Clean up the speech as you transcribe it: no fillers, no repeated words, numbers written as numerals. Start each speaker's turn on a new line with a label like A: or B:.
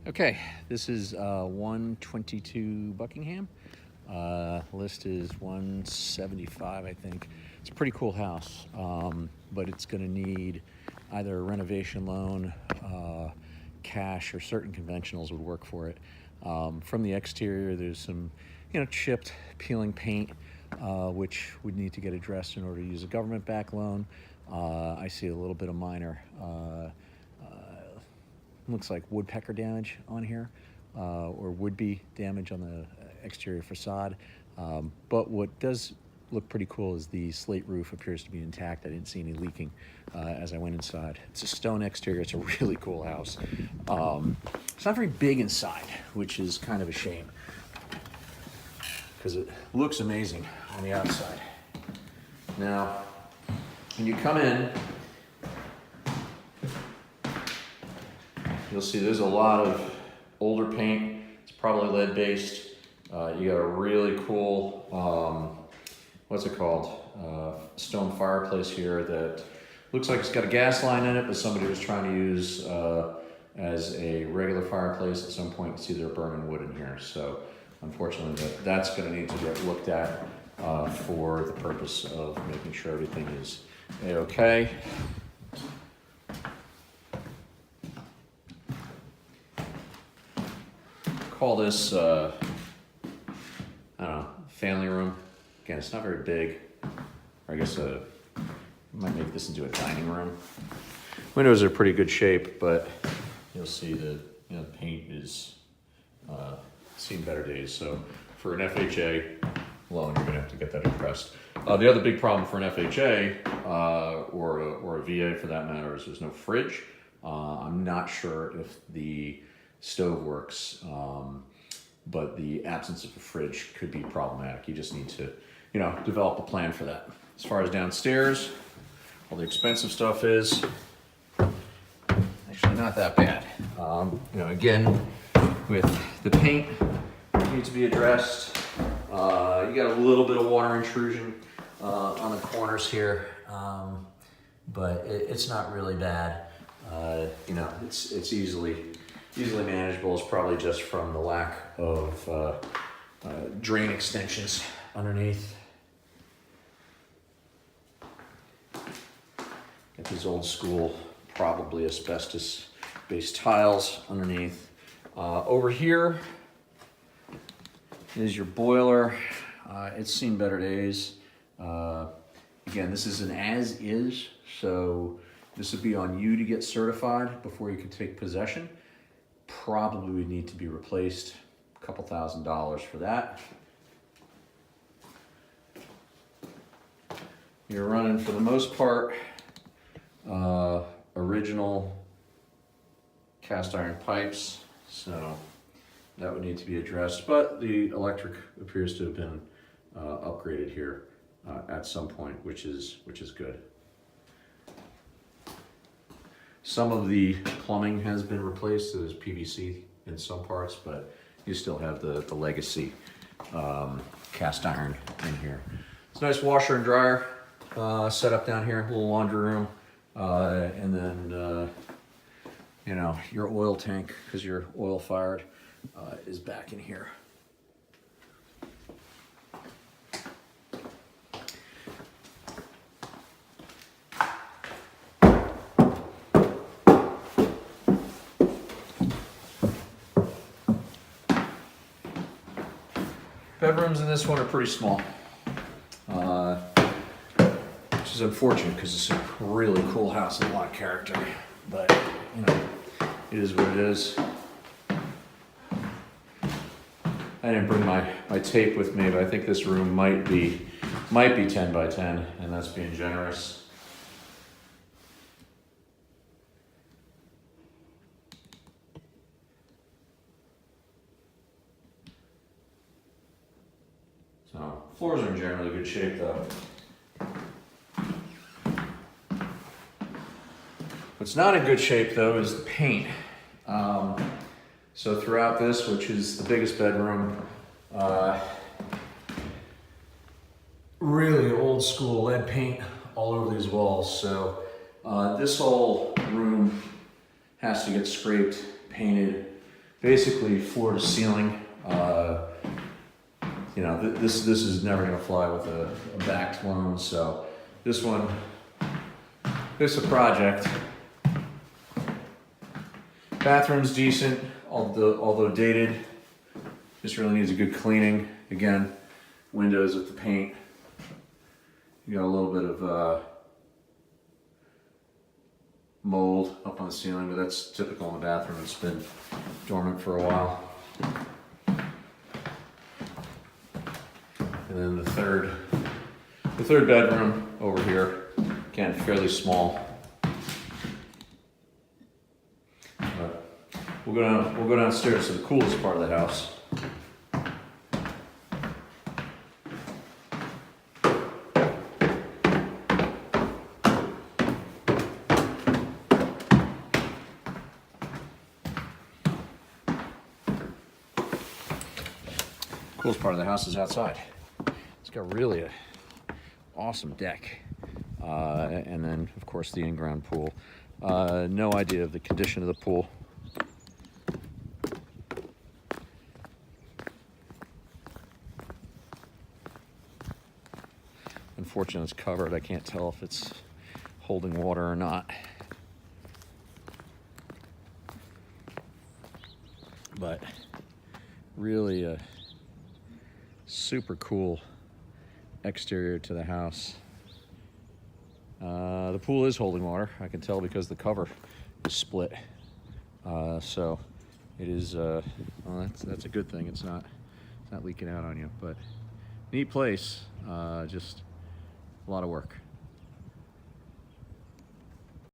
A: Okay, this is 122 Buckingham. List is 175, I think. It's a pretty cool house, but it's going to need either a renovation loan, cash, or certain conventionals would work for it. From the exterior, there's some, chipped, peeling paint, which would need to get addressed in order to use a government-backed loan. I see a little bit of minor looks like woodpecker damage on here, or would-be damage on the exterior facade. But what does look pretty cool is the slate roof appears to be intact. I didn't see any leaking as I went inside. It's a stone exterior. It's a really cool house. It's not very big inside, which is kind of a shame because it looks amazing on the outside. Now, when you come in, you'll see there's a lot of older paint. It's probably lead based. You got a really cool, what's it called? Stone fireplace here that looks like it's got a gas line in it, but somebody was trying to use as a regular fireplace at some point. You see they're burning wood in here. So unfortunately that's gonna need to get looked at for the purpose of making sure everything is A-okay. Call this, I don't know, family room. Again, it's not very big. Or I guess I might make this into a dining room. Windows are pretty good shape, but you'll see that the paint is seen better days. So for an FHA loan, you're gonna have to get that addressed. The other big problem for an FHA or a VA for that matter is there's no fridge. I'm not sure if the stove works, but the absence of a fridge could be problematic. You just need to, develop a plan for that. As far as downstairs, all the expensive stuff is actually not that bad. Again, with the paint, it needs to be addressed. You got a little bit of water intrusion on the corners here, but it's not really bad. It's easily manageable. It's probably just from the lack of drain extensions underneath. Got these old school, probably asbestos-based tiles underneath. Over here is your boiler. It's seen better days. Again, this is an as-is, so this would be on you to get certified before you can take possession. Probably would need to be replaced, a couple $1,000s for that. You're running, for the most part, original cast iron pipes, so that would need to be addressed, but the electric appears to have been upgraded here at some point, which is good. Some of the plumbing has been replaced. There's PVC in some parts, but you still have the legacy cast iron in here. It's a nice washer and dryer set up down here, a little laundry room, and then your oil tank, because you're oil fired, is back in here. Bedrooms in this one are pretty small, which is unfortunate because it's a really cool house and a lot of character, but it is what it is. I didn't bring my tape with me, but I think this room might be 10 by 10, and that's being generous. So, floors are in generally good shape though. What's not in good shape though is the paint. So throughout this, which is the biggest bedroom, really old school lead paint all over these walls. So this whole room has to get scraped, painted, basically floor to ceiling. You know, this is never gonna fly with a backed loan, so this one, this is a project. Bathroom's decent, although dated. Just really needs a good cleaning. Again, windows with the paint. You got a little bit of mold up on the ceiling, but that's typical in the bathroom. It's been dormant for a while. And then the third bedroom over here, again, fairly small. But we'll go downstairs to the coolest part of the house. Coolest part of the house is outside. It's got really an awesome deck. And then, of course, the in-ground pool. No idea of the condition of the pool. Unfortunately, it's covered. I can't tell if it's holding water or not. But really a super cool exterior to the house. The pool is holding water. I can tell because the cover is split. So it is, well, that's a good thing. It's not leaking out on you, but neat place. Just a lot of work.